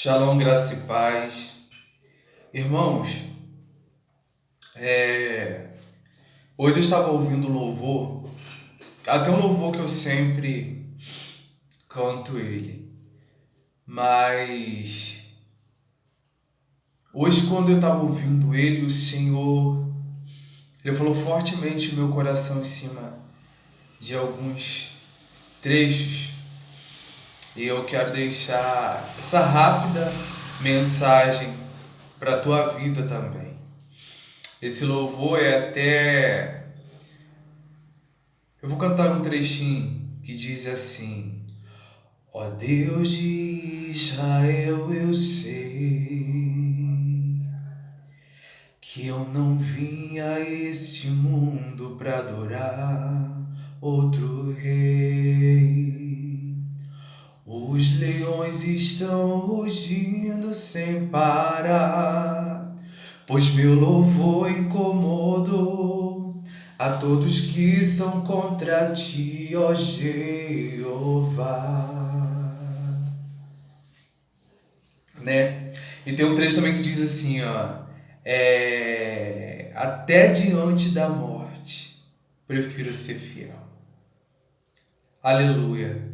Shalom, graça e paz. Irmãos, hoje eu estava ouvindo louvor, até um louvor que eu sempre canto ele, mas hoje quando eu estava ouvindo ele, o Senhor, ele falou fortemente no meu coração em cima de alguns trechos e eu quero deixar essa rápida mensagem para a tua vida também. Esse louvor é até... Eu vou cantar um trechinho que diz assim: Ó Deus de Israel, eu sei que eu não vim a este mundo para adorar outro rei. Os leões estão rugindo sem parar, pois meu louvor incomodou a todos que são contra ti, ó Jeová. Né? E tem um trecho também que diz assim, ó, até diante da morte, prefiro ser fiel. Aleluia.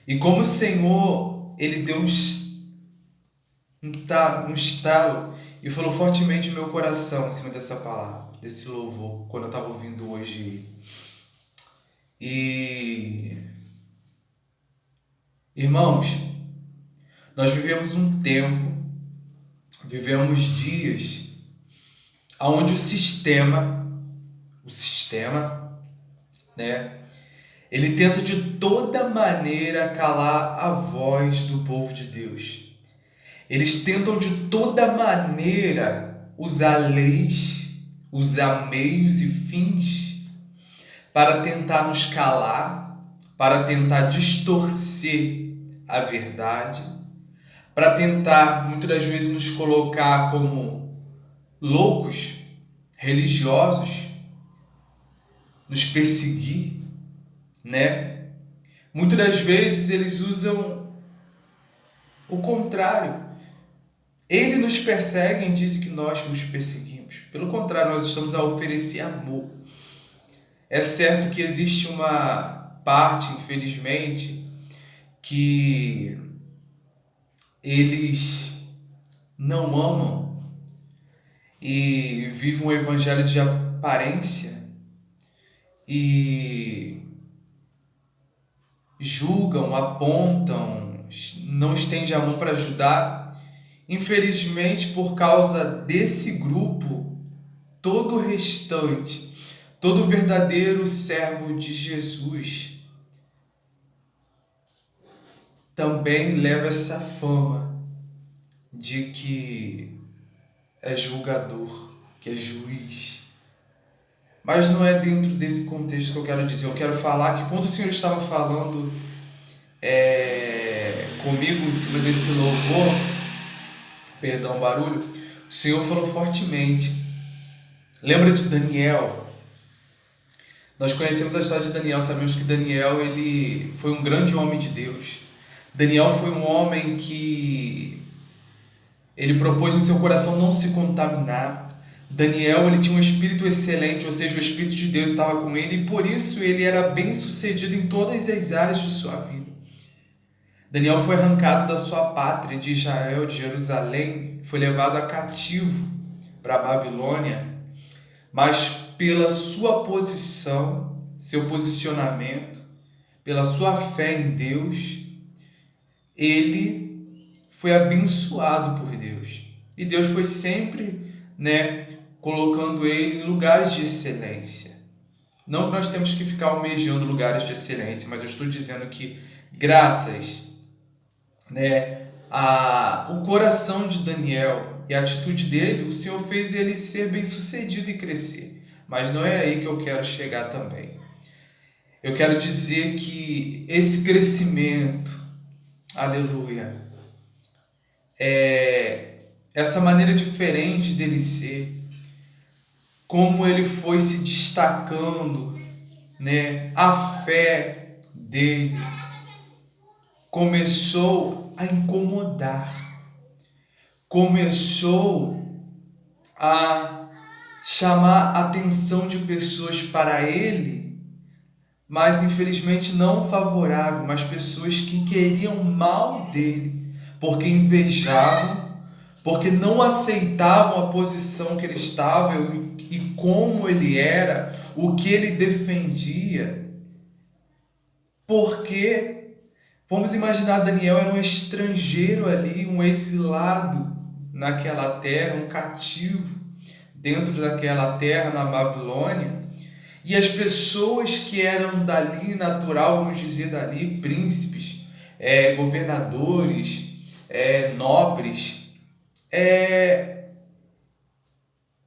E como o Senhor, Ele deu um estalo e falou fortemente no meu coração em cima dessa palavra, desse louvor, quando eu estava ouvindo hoje. E, irmãos, nós vivemos um tempo, vivemos dias onde o sistema, né, ele tenta de toda maneira calar a voz do povo de Deus. Eles tentam de toda maneira usar leis, usar meios e fins para tentar nos calar, para tentar distorcer a verdade, para tentar muitas das vezes nos colocar como loucos, religiosos, nos perseguir, né? Muitas das vezes eles usam o contrário. Eles nos perseguem e dizem que nós nos perseguimos. Pelo contrário, nós estamos a oferecer amor. É certo que existe uma parte, infelizmente, que eles não amam e vivem um evangelho de aparência e julgam, apontam, não estendem a mão para ajudar. Infelizmente, por causa desse grupo, todo o restante, todo verdadeiro servo de Jesus também leva essa fama de que é julgador, que é juiz. Mas não é dentro desse contexto que eu quero dizer. Eu quero falar que quando o Senhor estava falando comigo em cima desse louvor, perdão, barulho, o Senhor falou fortemente. Lembra de Daniel? Nós conhecemos a história de Daniel, sabemos que Daniel ele foi um grande homem de Deus. Daniel foi um homem que ele propôs em seu coração não se contaminar. Daniel ele tinha um espírito excelente, ou seja, o Espírito de Deus estava com ele e por isso ele era bem sucedido em todas as áreas de sua vida. Daniel foi arrancado da sua pátria de Israel, de Jerusalém, foi levado a cativo para a Babilônia, mas pela sua posição, seu posicionamento, pela sua fé em Deus, ele foi abençoado por Deus. E Deus foi sempre, colocando ele em lugares de excelência. Não que nós temos que ficar almejando lugares de excelência, mas eu estou dizendo que graças o coração de Daniel e a atitude dele, o Senhor fez ele ser bem sucedido e crescer. Mas não é aí que eu quero chegar também. Eu quero dizer que esse crescimento, aleluia, essa maneira diferente dele ser, como ele foi se destacando, a fé dele começou a incomodar. começou a chamar a atenção de pessoas para ele, mas infelizmente não favorável, mas pessoas que queriam mal dele, porque invejavam, porque não aceitavam a posição que ele estava e como ele era, o que ele defendia, porque vamos imaginar, Daniel era um estrangeiro ali, um exilado naquela terra, um cativo dentro daquela terra na Babilônia, e as pessoas que eram dali, natural, vamos dizer dali, príncipes, governadores, nobres,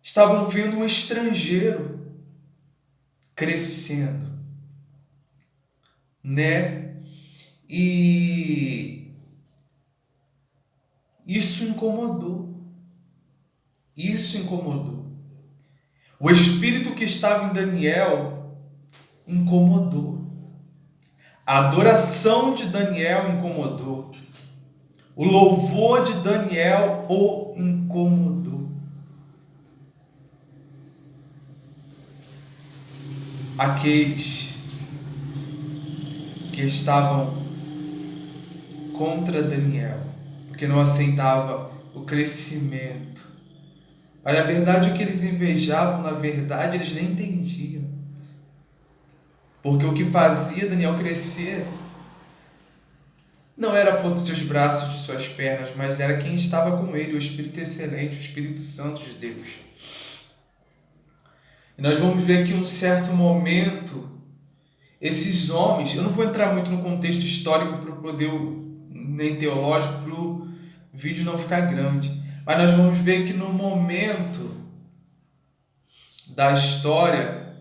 estavam vendo um estrangeiro crescendo, né? E isso incomodou. Isso incomodou. O espírito que estava em Daniel incomodou. A adoração de Daniel incomodou. O louvor de Daniel o incomodou. Aqueles que estavam contra Daniel, porque não aceitava o crescimento. Mas na verdade o que eles invejavam, na verdade eles nem entendiam. Porque o que fazia Daniel crescer não era a força de seus braços, de suas pernas, mas era quem estava com ele, o Espírito excelente, o Espírito Santo de Deus. E nós vamos ver que em um certo momento, esses homens, eu não vou entrar muito no contexto histórico para poder, nem teológico, para o vídeo não ficar grande, mas nós vamos ver que no momento da história,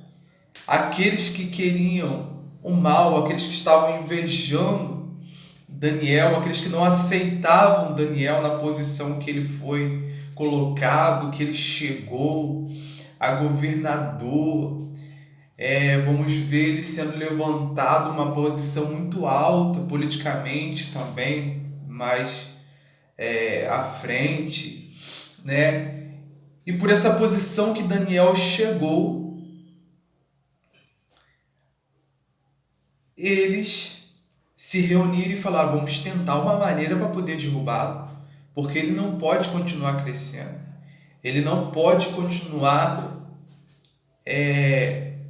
aqueles que queriam o mal, aqueles que estavam invejando Daniel, aqueles que não aceitavam Daniel na posição que ele foi colocado, que ele chegou a governador, vamos ver ele sendo levantado uma posição muito alta politicamente também, mais à frente, né? E por essa posição que Daniel chegou, eles se reuniram e falaram: vamos tentar uma maneira para poder derrubá-lo, porque ele não pode continuar crescendo, ele não pode continuar,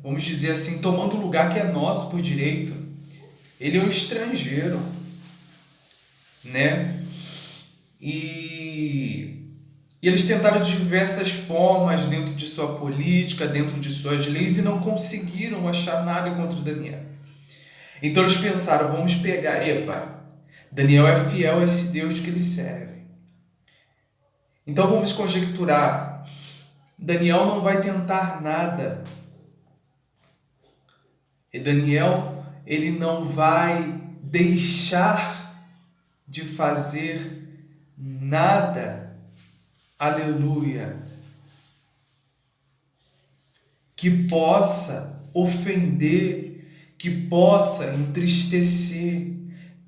vamos dizer assim, tomando o lugar que é nosso por direito. Ele é um estrangeiro, né? E eles tentaram de diversas formas dentro de sua política, dentro de suas leis, e não conseguiram achar nada contra Daniel. Então eles pensaram: vamos pegar, Daniel é fiel a esse Deus que ele serve. Então vamos conjecturar, Daniel não vai tentar nada. E Daniel, ele não vai deixar de fazer nada, aleluia, que possa ofender, que possa entristecer,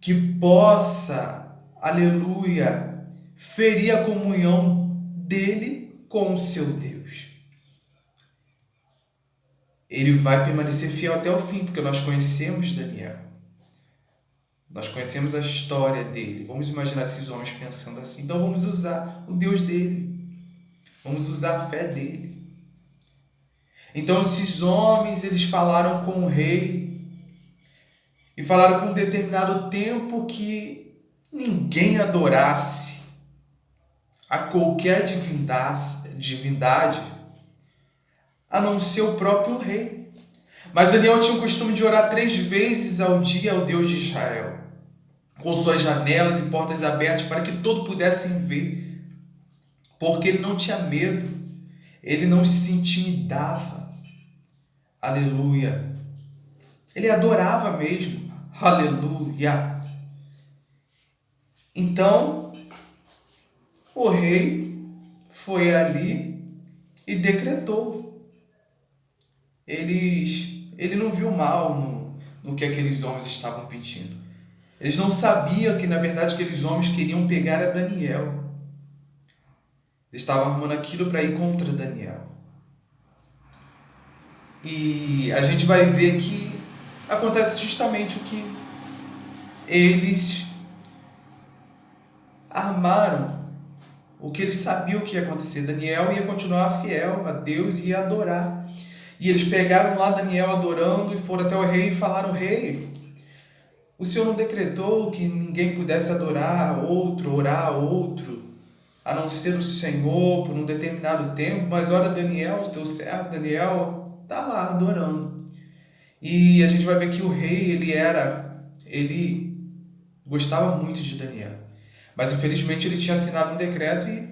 que possa, aleluia, ferir a comunhão dele com o seu Deus. Ele vai permanecer fiel até o fim, porque nós conhecemos Daniel. Nós conhecemos a história dele. Vamos imaginar esses homens pensando assim. Então vamos usar o Deus dele. Vamos usar a fé dele. Então esses homens, eles falaram com o rei e falaram com um determinado tempo que ninguém adorasse a qualquer divindade, a não ser o próprio rei. Mas Daniel tinha o costume de orar 3 vezes ao dia ao Deus de Israel, com suas janelas e portas abertas para que todos pudessem ver, porque ele não tinha medo, ele não se intimidava, aleluia, ele adorava mesmo, aleluia. Então o rei foi ali e decretou. Ele não viu mal no que aqueles homens estavam pedindo. Eles não sabiam que, na verdade, aqueles homens queriam pegar a Daniel. Eles estavam armando aquilo para ir contra Daniel. E a gente vai ver que acontece justamente o que eles armaram, o que eles sabiam que ia acontecer. Daniel ia continuar fiel a Deus e ia adorar. E eles pegaram lá Daniel adorando e foram até o rei e falaram: rei, o Senhor não decretou que ninguém pudesse adorar outro, orar a outro, a não ser o Senhor por um determinado tempo, mas olha Daniel, teu servo Daniel, está lá adorando. E a gente vai ver que o rei, ele gostava muito de Daniel, mas infelizmente ele tinha assinado um decreto e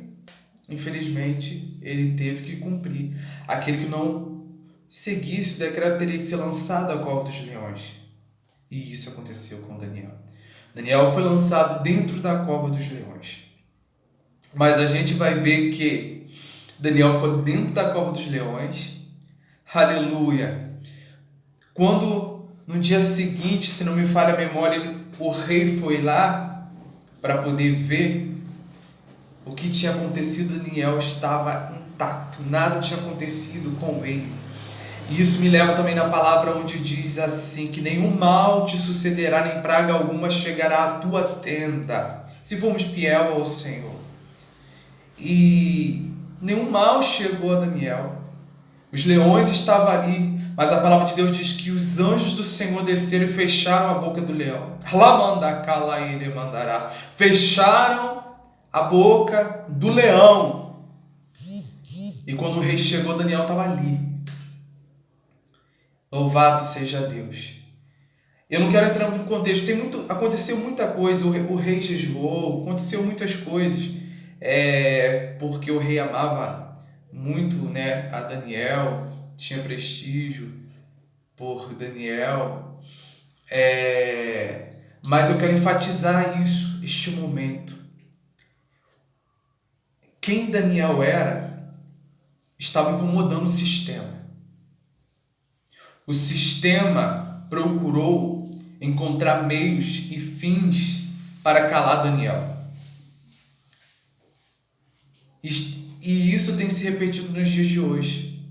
infelizmente ele teve que cumprir. Aquele que não seguisse o decreto teria que ser lançado à cova dos leões. E isso aconteceu com Daniel. Daniel foi lançado dentro da cova dos leões. Mas a gente vai ver que Daniel ficou dentro da cova dos leões. Aleluia! Quando no dia seguinte, se não me falha a memória, o rei foi lá para poder ver o que tinha acontecido, Daniel estava intacto, nada tinha acontecido com ele. E isso me leva também na palavra onde diz assim, que nenhum mal te sucederá, nem praga alguma chegará à tua tenda, se formos fiel ao Senhor. E nenhum mal chegou a Daniel. Os leões estavam ali, mas a palavra de Deus diz que os anjos do Senhor desceram e fecharam a boca do leão. Fecharam a boca do leão. E quando o rei chegou, Daniel estava ali. Louvado seja Deus. Eu não quero entrar no contexto. Aconteceu muita coisa. O rei jejuou, aconteceu muitas coisas. Porque o rei amava muito, né, a Daniel, tinha prestígio por Daniel. Mas eu quero enfatizar isso, este momento. Quem Daniel era, estava incomodando o sistema. O sistema procurou encontrar meios e fins para calar Daniel. E isso tem se repetido nos dias de hoje.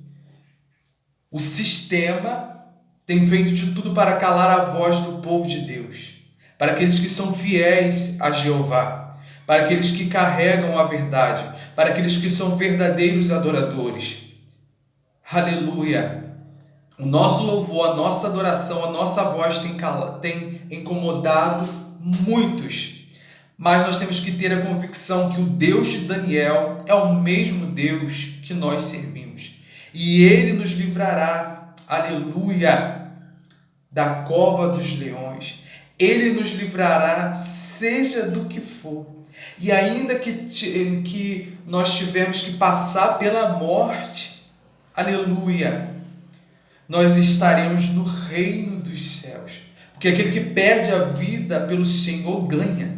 O sistema tem feito de tudo para calar a voz do povo de Deus, para aqueles que são fiéis a Jeová, para aqueles que carregam a verdade, para aqueles que são verdadeiros adoradores. Aleluia! O nosso louvor, a nossa adoração, a nossa voz tem incomodado muitos. Mas nós temos que ter a convicção que o Deus de Daniel é o mesmo Deus que nós servimos. E Ele nos livrará, aleluia, da cova dos leões. Ele nos livrará, seja do que for. E ainda que nós tivermos que passar pela morte, aleluia, nós estaremos no reino dos céus. Porque aquele que perde a vida pelo Senhor ganha,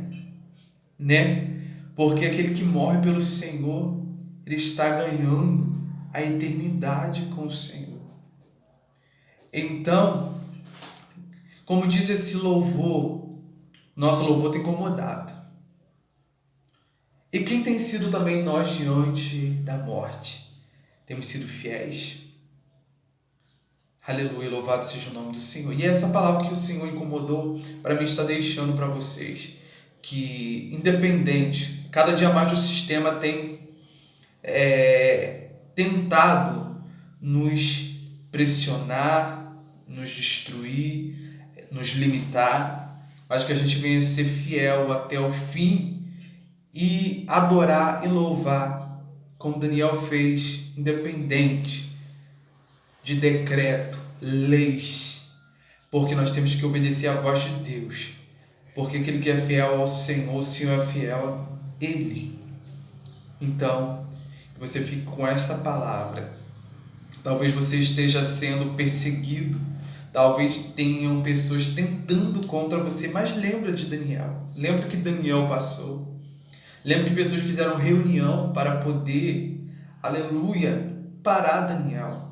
né? Porque aquele que morre pelo Senhor, ele está ganhando a eternidade com o Senhor. Então, como diz esse louvor, nosso louvor tem incomodado. E quem tem sido também nós diante da morte? Temos sido fiéis? Aleluia, louvado seja o nome do Senhor. E é essa palavra que o Senhor incomodou para mim está deixando para vocês. Que independente, cada dia mais o sistema tem tentado nos pressionar, nos destruir, nos limitar, mas que a gente venha ser fiel até o fim e adorar e louvar, como Daniel fez, independente de decreto, leis, porque nós temos que obedecer à voz de Deus, porque aquele que é fiel ao Senhor, o Senhor é fiel a Ele. Então, você fique com essa palavra. Talvez você esteja sendo perseguido, talvez tenham pessoas tentando contra você, mas lembra de Daniel, lembra que Daniel passou, lembra que pessoas fizeram reunião para poder, aleluia, parar Daniel.